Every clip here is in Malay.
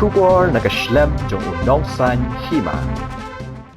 Shubor nakaslem jong unongsan Hima.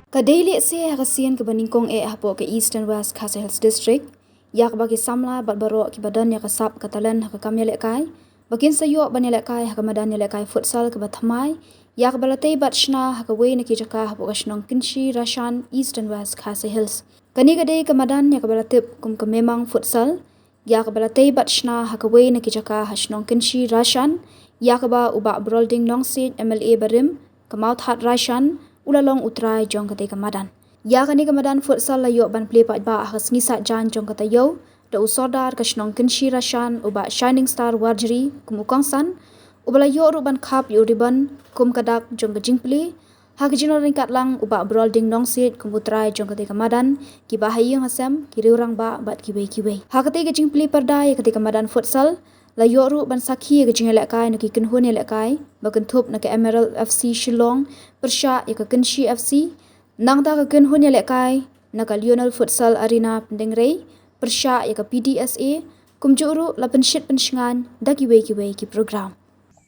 Kadeli se hakasian ke Nyngkong hapo ke East and West Khasi Hills District, yak bagi samla bat baro ki badan ya kasap katalan hakam ya lekai, bakin sayo ban ya lekai hakamadan ya lekai futsal ke bathamai, yak balatei bat shna hakawe naki jaka hapo kashnong Kynshi Rashan East and West Khasi Hills. Kani kadei kamadan ya kabalatip kum ke Memang futsal, yak balatei bat shna hakawe naki jaka hashnong Kynshi Rashan, yak ba ubak brolding nong seat MLA barim, kemaut hat Rashan, ulalong utrai jong kate kamadan. Ya kani kamadan futsal layo ban play pat ba has ngisat jan jong kata yo, da usodar kashnong Kynshi Rashan uba Shining Star Warjeri kumukong san, ubala yo ruban kap yo riban kum kadak jong kajing play, ha kajino ringkat lang uba brolding nong sit kum utrai jong kate kamadan, ki bahayang hasem ki riurang ba bat kiwe. Ha kate kajing play perdai kate kamadan futsal, la yoru ban sakhi ke jingelak kai naki kenhun elak kai bakan thup naki Emerald FC Shillong persya ya ke Kynshi FC nangda ke kenhun elak kai naka Lionel Futsal Arena Pendengrai persya ya ke PDSA kumjuru la penshit penshingan da kiwe ki program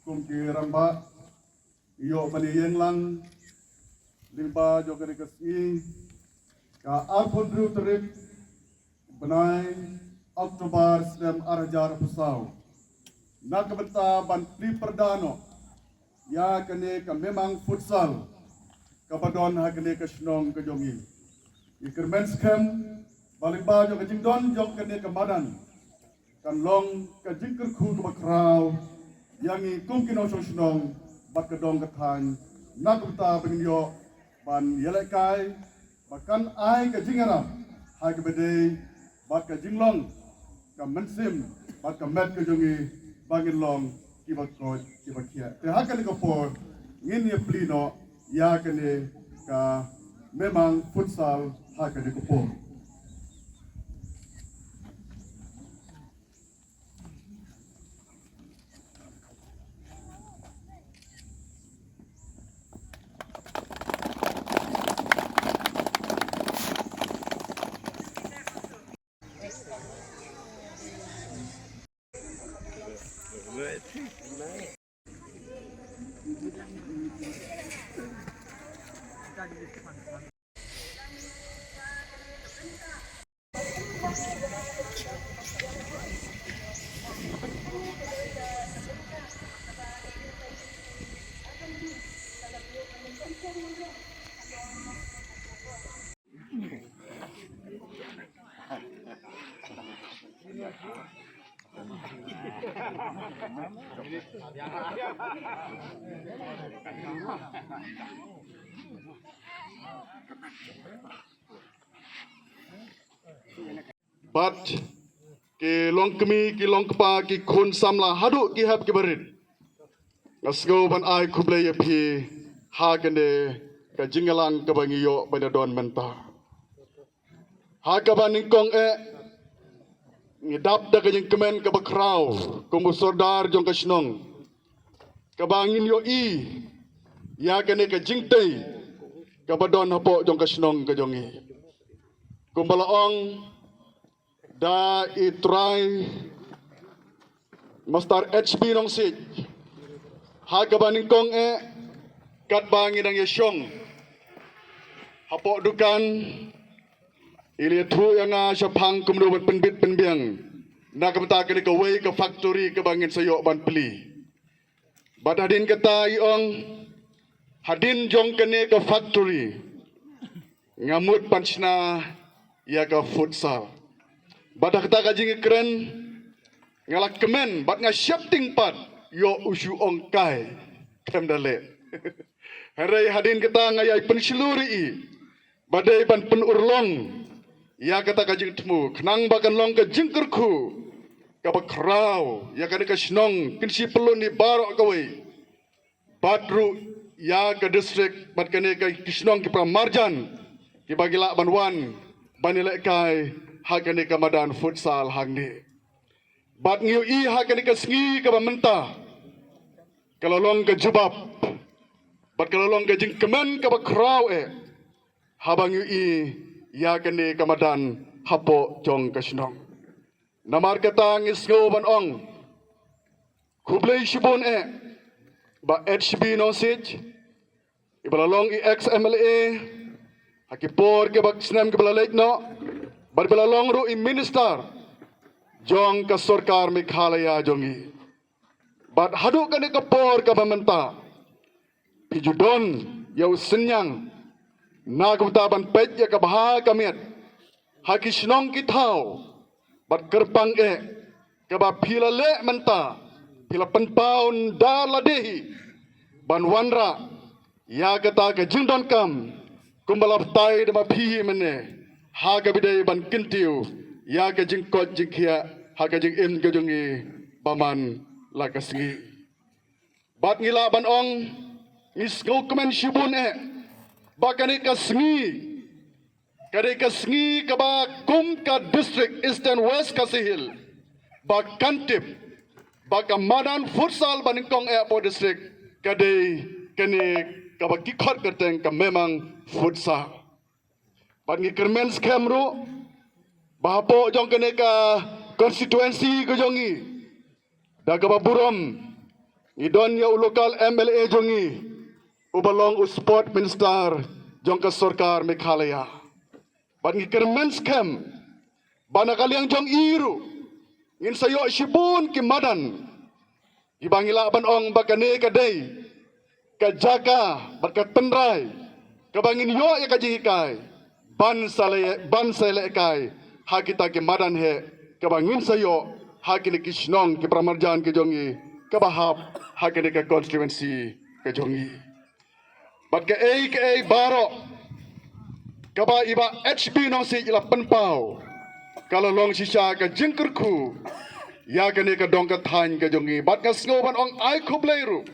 kum ki ramba yo paniyeng lang limpa jo ke kasi ka arpon dru trip benai Oktober sedem arjar pesau nakabenta ban pli perdano ya kene ka memang futsal kabadon ha kene ka snong ka jongi ikermens kem balimba jo ka jingdon jong kene ka madan kan long ka jingker khu ka kraw yangi kungkino so snong bat ka dong ka than nakabenta binyo ban yelekai bakan ai ka jingara ha ka bede bat ka jinglong ka mensim bat ka met ka jongi bangin long kibat ko kibat kia te hakani ko por ngin ye plino ya kane ka memang futsal hakani ko por Bat ke long kemi ki long kpa ki khun samla hadu ki hap ki barit ngasgo ban ai kuble ye phi ha kende ka jingalang ka bangiyo bana don menta ha ka ban Nyngkong ngidap da ka jing kemen ka bakraw kumu sordar jong ka snong ka bangin yo ya kene ka jingtei ka badon hapo jong ka snong ka jongi kumbalaong da itry Master HB nong sit ha ka ban Nyngkong kat bangin ang yasyong hapo dukan ili thu yang syapang kumdo ban penbit penbiang na kamta ka ka way ka factory ka bangin sayo ban pli bad hadin kata iong hadin jong kene ka factory ngamut panchna ya ka futsal bad kata ka jing kren ngalak kemen bad nga shifting pad yo usu ong kai kem dale harai hadin kata ngayai pensiluri badai ban penurlong ya kata ka jing temu kenang bakan long ka jingkerku ka bakraw ya ka snong Kynshi pelun ni barok kawai badru ya ka district bat kane ka kisnong ki pramarjan ki bagila banwan banilai kai ha kane ka madan futsal hangni bat ngiu ha kane ka sngi ka bamenta kalau long ka jubab bat kalau long ka jing kemen ka bakraw habang ya kene kamadan hapo jong kasnong namar kata ngisgo ban ong kublei shibon ba HB nosij, ibalalong ex MLA, hakipor ke bak snem ke balalek no, barbalalong ru minister, jong ka sarkar Meghalaya jongi. Bat haduk kan kapor ka pementa, pijudon yau senyang, nagutaban pet ya kabah kamiat, hakisnong kitau, bat kerpang kaba pila le menta, pila penpaun dar ladehi, ban wanra, ya kata ke jingdon kam, kumbalap tai dama pihi mene, ha kabidai ban kintiu, ya ke jingkot jingkia, ha ke jing im ke jungi, baman lakasingi. Bat ngila ban ong, ngis komen shibun bakani kasingi, kadai kasingi kaba kum ka district Eastern West Kasihil, bak kantip, bak amanan futsal ba Nyngkong Airport District, kadai kene kaba kikot kerteng ka memang futsal. Bat ngi kermen skemru, bahapo jong kene ka konstituensi ko jongi, da kaba burom, idon ya lokal MLA jongi, ubalong sport minister jong ka sarkar Meghalaya. Bat ngi kermen skem, bana kaliang jong iru, ngin sayo shibun ki madan, ibangila ban ong bakane kadai, kajaka bat ka tenrai, kabangin yo ya kajihikai, ban sale kai, ha kita ki madan he, kabangin sayo, ha kini kisnong ki pramarjan ki jongi, kabahap, ha kini ka constituency ki jongi. Bat ke baro, kaba iba HB nong si ila penpau, kalau long sisa ke jingkerku, ya kene ke dong ke than ke jongi, bat ke sngoban ong ai kubleiru,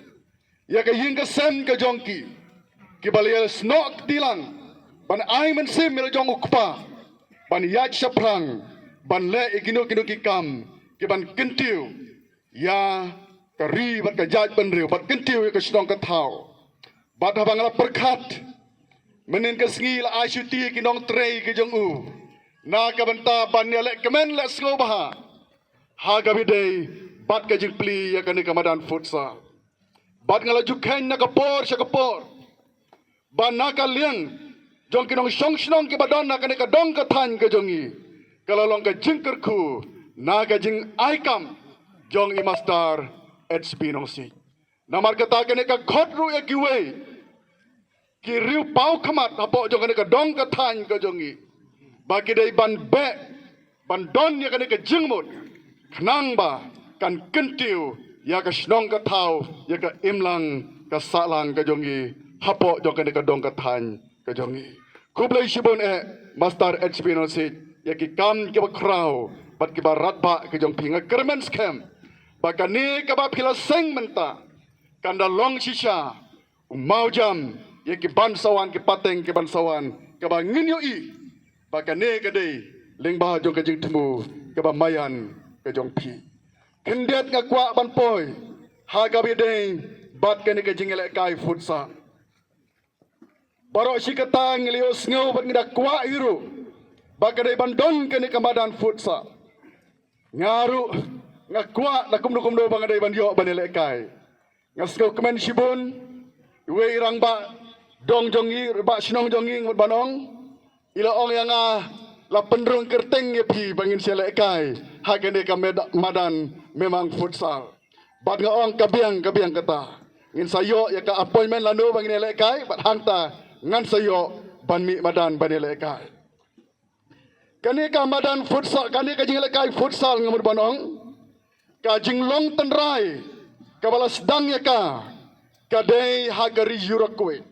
ya ke ying ke sem ke jongki, ki baliel snok tilang, ban ai mensim mil jong ukpa, ban yat shaprang, ban le ikinu ki kam, ki ban kentiu, ya ke ri bat ke jaj ban riu, bat kentiu ya ke snong ke thau, bat habangala perkat, menin ke sengi la asyuti ki nong trei ke jong u, na ka banta ban ya lek kemen lek skobaha, ha gabidei bat ka jing pli ya kani kamadan futsal, bat ngala jukhen na kapor sya kapor, ban na ka liang jong ki nong shong shnong ki badon na kani ka dong ka than ke jongi, kalau long ka jing kerku na ka jing aikam jong imastar HB nong si, namar kata kani ka khotru ya kiwei, ki riu pau khamat apo jong kani ka dong ka than ke jongi, bagi dai ban be ban don ya kani ka jingmut khnang ba kan kentiu ya ka snong ka thau ya ka imlang ka salang ka jongi, hapo jong kani ka dong ka than ka jongi. Kublai shibon master HB no si ya ki kam ki ba krau bat ki ba ratba ka jong pinga kermen scam bakani ka ba phila seng menta kanda long shisha mau jam ya ki bansawan ki pateng ki bansawan ka ba nginyo i bakane ka dei lengba jong ka jing temu ka ba mayan ka jong pi kendet nga kwa ban poi ha ga bi dei bat ka ni ka jing ele kai futsa barok si kata ngelios ngau bat ngida kwa hiru bakane ban don ka ni ka madan futsa ngaru nga kwa na kumdo bang dei ban yo ban ele kai ngasgo kemen shibun we irang ba dong jongi ba sinong jongi ngut banong ila ong yang la pendrung kerteng ye pi bangin selek kai ha kene ka madan memang futsal bat nga ong kabiang kata ngin sayo ya ka appointment lanu bangin elek kai bat hangta ngan sayo ban mi madan ban elek kai kane ka madan futsal kane ka jing elek kai futsal ngamut banong ka jinglong tenrai ka balas dang ya ka kadai hagari yurakwe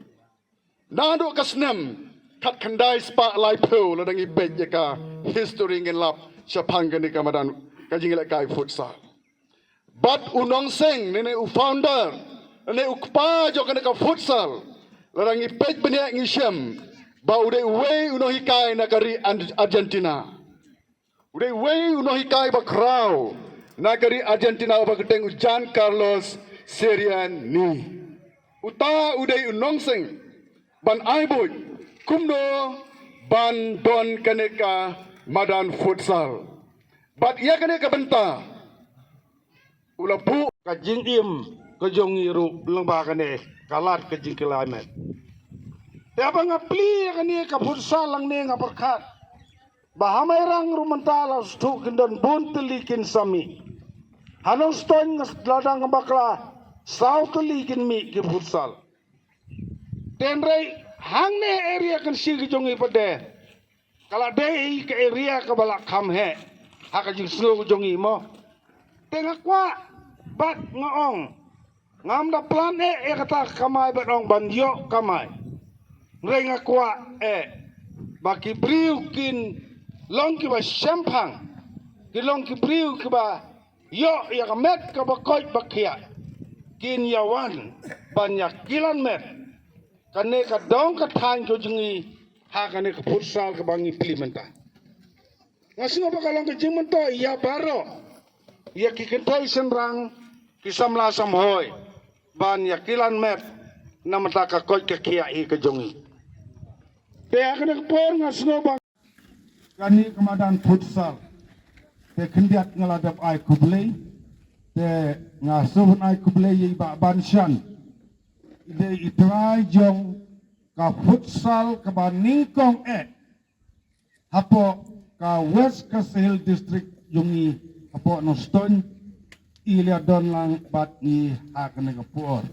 nado kasnem kat kandai spa lai po la dangi bet ya ka history ngin lap sapang ni kamadan kajing la kai futsal bat unong seng nene u founder nene ukpa jo kana ka futsal la dangi bet benya ngisem ba ude we uno hikai na kari Argentina ude we uno hikai ba krau na kari Argentina ba keteng Jan Carlos Serian ni uta ude unong seng ban aiboy kumno ban don kaneka madan futsal bat ia kaneka benta ulapu kajing im kejong iru lembaga ne kalat kejing climate. Tiapa ngapli kan ni ka futsal lang ne ngaperkat. Bahamay rang rumantala stu kindan buntelikin sami. Hanong ston ladang bakla sautelikin mi ke futsal. Tenrei hang ne area kan si kejong ipade. Kala dei ke area ka balak kham he. Haka jing snow kejong mo. Tengah kwa bat ngaong. Ngam da plan kata kamai bat ong banjo kamai. Renga kwa baki briu kin long ki ba champang. Ki long ki briu ki ba yo ya met ka ba koi bakia. Kin yawan banyak kilan met. Kane ka dong ka tan ko jingi ha kane ka futsal ka bang implementa. Ngasingo ba kalang ka jingmento ya baro. Ya kikentay senrang kisamla samhoy ban ya kilan met na mataka koy kakia kejongi. Te akan por ngasno bang kani kemadan futsal. Te kendiat ngeladap ai kublei. Te ngasuhun ai kublei yi ba banshan. Ide itrai jong ka futsal ka ba Nyngkong hapo ka West Kasihil District yungi apo noston ilia don lang bat ni akan ngapur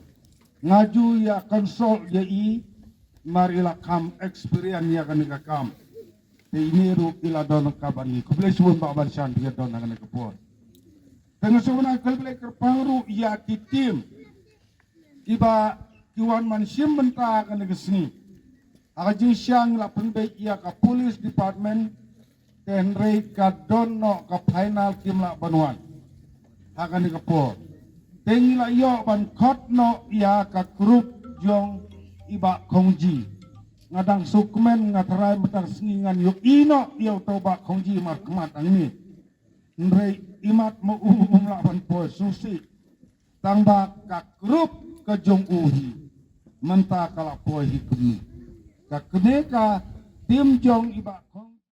ngaju ya konsol ya marila kam experience ya kan ngakam te ini ru ila don kabani kuble suun ba bansan dia don akan ngapur tengah suuna kuble kerpangru ya kitim iba kiwan mansim benta akan ngesni agajing siang la penbaik ya ka police department tenrei ka dono ka final kimla banuan akan dikepor tengila yo ban kotno ya ka grup jong iba kongji ngadang sukmen ngatarai metang sengingan yo ino yo toba kongji mar kemat angni nrei imat mo la ban po susi tangba ka grup ka jong uhi menta kala po hikmi ka kene ka tim jong iba